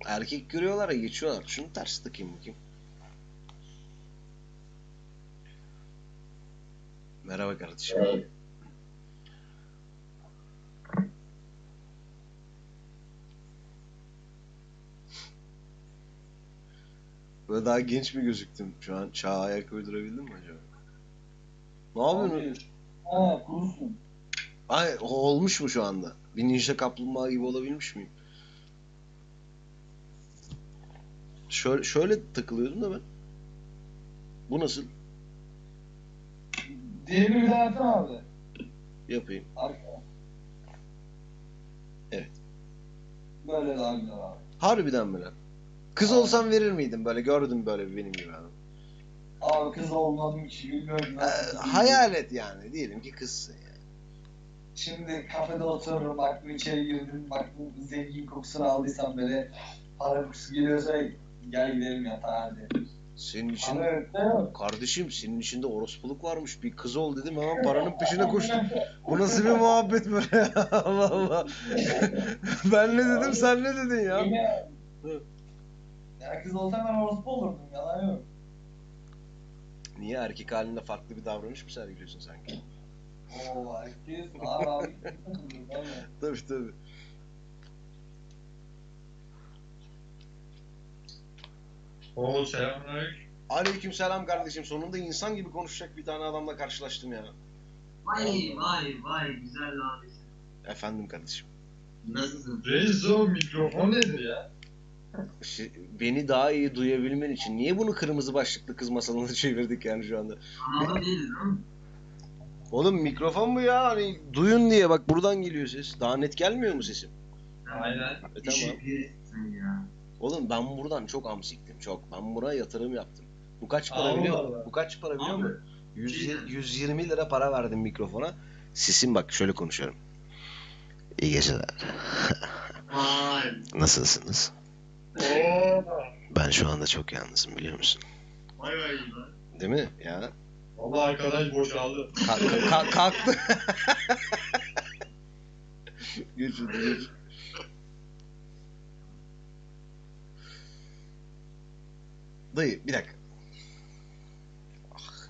Erkek görüyorlar ya geçiyorlar. Şunu ters takayım bakayım. Merhaba kardeşim. Evet. Böyle daha genç mi gözüktüm şu an? Çağa ayak uydurabildim mi acaba? Ne yapıyorsun? Abi. Ha, kurusun. Ay olmuş mu şu anda? Bir ninja kaplumbağa gibi olabilmiş miyim? Şöyle takılıyordum da ben. Bu nasıl? Diğerini bir daha yapsana abi. Yapayım. Arka. Evet. Böyle daha güzel abi. Harbiden mi lan? Kız Abi. olsam verir miydim böyle? Gördüm böyle benim gibi abi. Abi kız olmadığım için bilmiyorum nasıl. Hayal et yani. Diyelim ki kızsın yani. Şimdi kafede otururum, baktım içeri girdim, baktım zengin kokusunu aldıysam böyle para kokusu geliyorsa gel gidelim yatağa hadi. Senin için Ama öyle de yok. kardeşim senin içinde orospuluk varmış. Bir kız ol dedim hemen paranın peşine koştum. Bu nasıl bir muhabbet böyle ya? Allah Allah. Ben ne dedim sen ne dedin ya? Yine Hı. ya kız olsam ben orospu olurdum, yalan yok. Niye erkek halinde farklı bir davranış mı sergiliyorsun sanki? Oo herkes ağır abi. Valla. Tabii tabii. Oo selamünaleyküm. Aleykümselam kardeşim. Sonunda insan gibi konuşacak bir tane adamla karşılaştım ya. Vay vay vay güzel abi. Efendim kardeşim. Nasılsın? Reis o mikrofon nedir ya? Beni daha iyi duyabilmen için niye bunu kırmızı başlıklı kız masalına çevirdik yani şu anda? Kanalda değiliz değil mi? Oğlum mikrofon bu ya hani duyun diye bak buradan geliyor ses. Daha net gelmiyor mu sesim? Aynen. Tamam. Teşekkür ederim ya. Oğlum ben buradan çok amsiktim çok. Ben buraya yatırım yaptım. Bu kaç para Allah biliyor Allah. musun? Bu kaç para biliyor Abi, musun? 120 lira para verdim mikrofona. Sesim bak şöyle konuşuyorum. İyi geceler. Vay. Nasılsınız? Oo. Ben şu anda çok yalnızım biliyor musun? Vay vay vay. Değil mi ya? Vallahi arkadaş boşaldı. Kalktı. Geç hadi geç. Dayı bir dakika. Ah.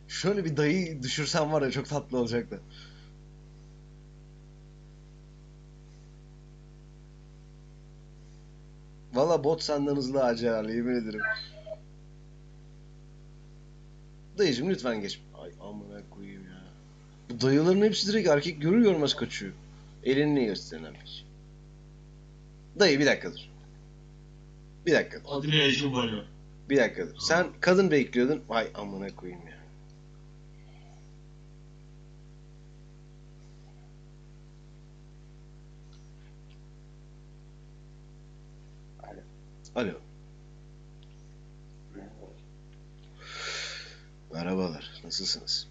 Şöyle bir dayı düşürsem var ya çok tatlı olacaktı. Valla bot senden hızlı Hacı Ali yemin ederim. Dayıcım lütfen geç. Ay amına koyayım ya. Bu dayıların hepsi direkt erkek görür görmez kaçıyor. Elini niye gösterilen piç? Dayı bir dakika dur. Bir dakika dur. Hadi ne işin var ya? Bir dakika dur. Sen kadın bekliyordun. Vay amına koyayım ya. Alo. Merhabalar. Nasılsınız?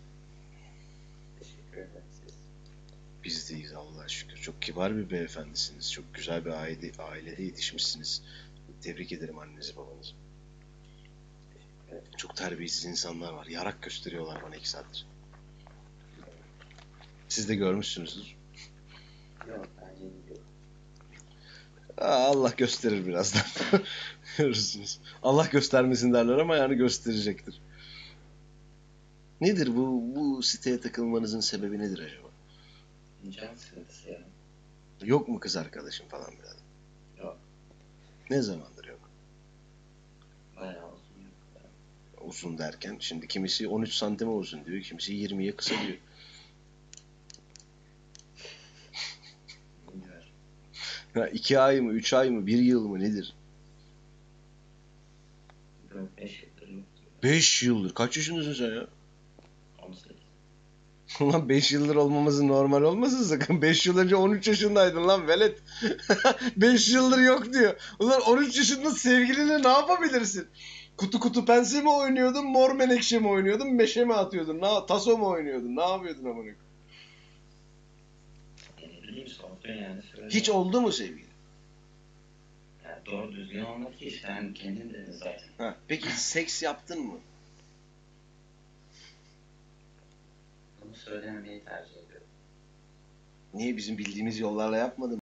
Teşekkür ederim siz. Biz deyiz Allah'a şükür. Çok kibar bir beyefendisiniz. Çok güzel bir ailede yetişmişsiniz. Tebrik ederim annenizi babanızı. Çok terbiyesiz insanlar var. Yarak gösteriyorlar bana 2 saattir. Siz de görmüşsünüzdür. Yok bence yok. Allah gösterir birazdan. Görürsünüz. Allah göstermesin derler ama yani gösterecektir. Nedir bu siteye takılmanızın sebebi nedir acaba? Can sıkıntısı ya. Yok mu kız arkadaşım falan birader? Yok. Ne zamandır yok? Bayağı uzun yok. Uzun derken şimdi kimisi 13 santime uzun diyor, kimisi 20'ye kısa diyor. Bilmiyorum. Ha, 2 ay mı, 3 ay mı, 1 yıl mı nedir? 4-5 yıldır yoktu. 5 yıldır. Kaç yaşındasın sen ya? 18. Ulan 5 yıldır olmaması normal olmasın sakın. 5 yıl önce 13 yaşındaydın lan velet. 5 yıldır yok diyor. Ulan 13 yaşında sevgilinle ne yapabilirsin? Kutu kutu pense mi oynuyordun, mor menekşe mi oynuyordun, meşe mi atıyordun, taso mu oynuyordun, ne yapıyordun amına koyayım? Ne bileyim soğutun yani söyle. Hiç oldu mu sevgili? Yani doğru düzgün olmadı ki işte sen kendin dedin zaten. Ha, peki seks yaptın mı? Bunu söylememeyi tercih ediyorum. Niye bizim bildiğimiz yollarla yapmadın?